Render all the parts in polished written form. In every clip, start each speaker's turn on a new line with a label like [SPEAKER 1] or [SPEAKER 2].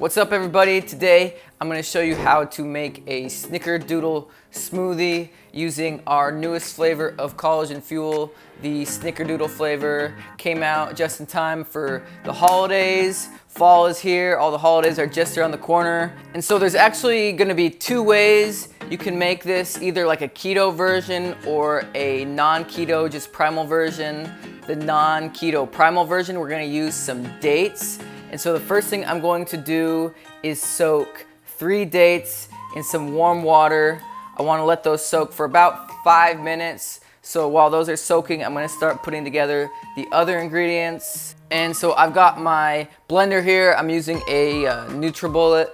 [SPEAKER 1] What's up everybody? Today I'm going to show you how to make a Snickerdoodle smoothie using our newest flavor of collagen fuel. The Snickerdoodle flavor came out just in time for the holidays. Fall is here, all the holidays are just around the corner. And so there's actually going to be two ways you can make this, either like a keto version or a non-keto, just primal version. The non-keto primal version, we're going to use some dates. And so the first thing I'm going to do is soak 3 dates in some warm water. I want to let those soak for about 5 minutes. So while those are soaking, I'm going to start putting together the other ingredients. And so I've got my blender here. I'm using a NutriBullet.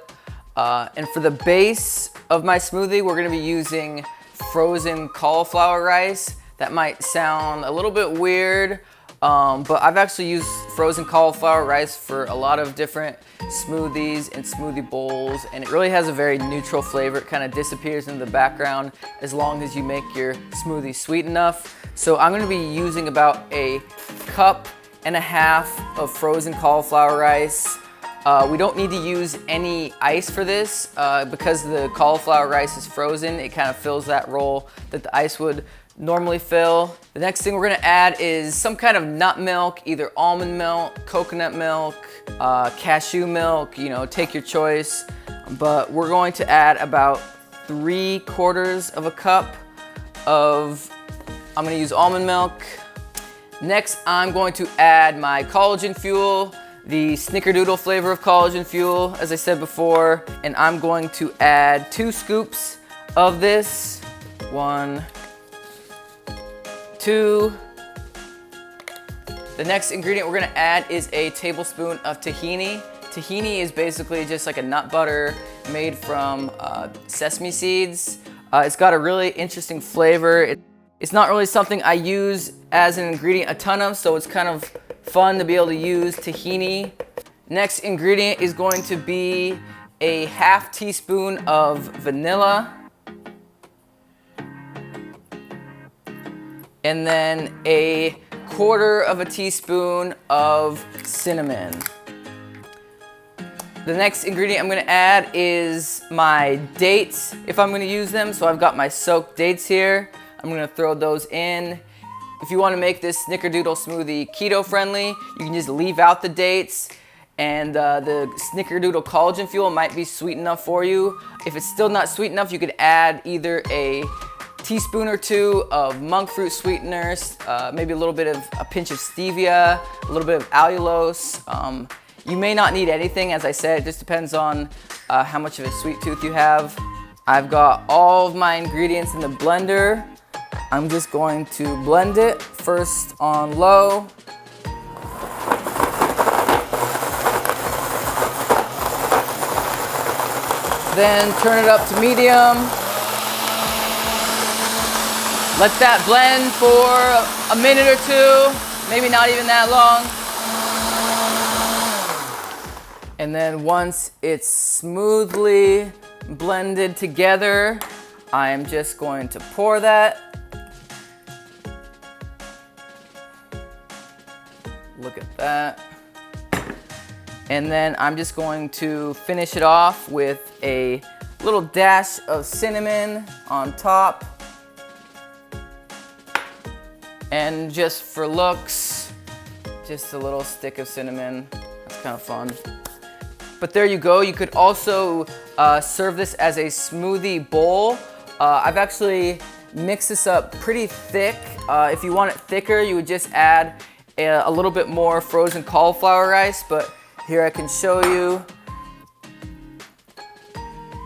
[SPEAKER 1] And for the base of my smoothie, we're going to be using frozen cauliflower rice. That might sound a little bit weird. But I've actually used frozen cauliflower rice for a lot of different smoothies and smoothie bowls, and it really has a very neutral flavor. It kind of disappears in the background as long as you make your smoothie sweet enough. So I'm going to be using about 1.5 cups of frozen cauliflower rice. We don't need to use any ice for this because the cauliflower rice is frozen. It kind of fills that role that the ice would normally fill. The next thing we're gonna add is some kind of nut milk, either almond milk, coconut milk, cashew milk, you know, take your choice. But we're going to add about 3/4 cup of, I'm gonna use almond milk. Next, I'm going to add my collagen fuel, the Snickerdoodle flavor of collagen fuel, as I said before. And I'm going to add 2 scoops of this. 1, 2. The next ingredient we're gonna add is a tablespoon of tahini. Tahini is basically just like a nut butter made from sesame seeds. It's got a really interesting flavor. It's not really something I use as an ingredient a ton of, so it's kind of fun to be able to use tahini. Next ingredient is going to be a 1/2 teaspoon of vanilla. And then 1/4 teaspoon of cinnamon. The next ingredient I'm gonna add is my dates, if I'm gonna use them. So I've got my soaked dates here. I'm gonna throw those in. If you wanna make this Snickerdoodle smoothie keto friendly, you can just leave out the dates, and the Snickerdoodle collagen fuel might be sweet enough for you. If it's still not sweet enough, you could add either a teaspoon or 2 of monk fruit sweeteners, maybe a pinch of stevia, a little bit of allulose. You may not need anything, as I said, it just depends on how much of a sweet tooth you have. I've got all of my ingredients in the blender. I'm just going to blend it, first on low. Then turn it up to medium. Let that blend for a minute or 2, maybe not even that long. And then once it's smoothly blended together, I am just going to pour that. Look at that. And then I'm just going to finish it off with a little dash of cinnamon on top. And just for looks, just a little stick of cinnamon. That's kind of fun. But there you go. You could also serve this as a smoothie bowl. I've actually mixed this up pretty thick. If you want it thicker, you would just add a little bit more frozen cauliflower rice. But here I can show you.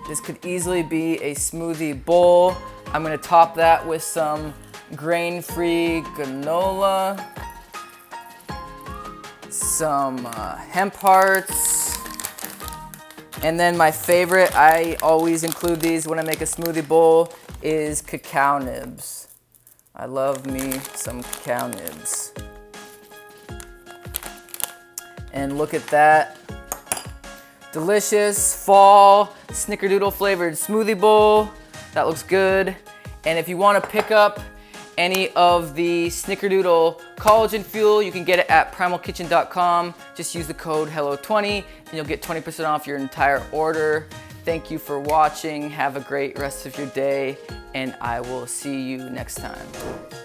[SPEAKER 1] This could easily be a smoothie bowl. I'm gonna top that with some grain-free granola, some hemp hearts, and then my favorite, I always include these when I make a smoothie bowl, is cacao nibs. I love me some cacao nibs. And look at that. Delicious fall Snickerdoodle flavored smoothie bowl. That looks good. And if you want to pick up any of the Snickerdoodle Collagen Fuel, you can get it at primalkitchen.com. Just use the code HELLO20 and you'll get 20% off your entire order. Thank you for watching. Have a great rest of your day, and I will see you next time.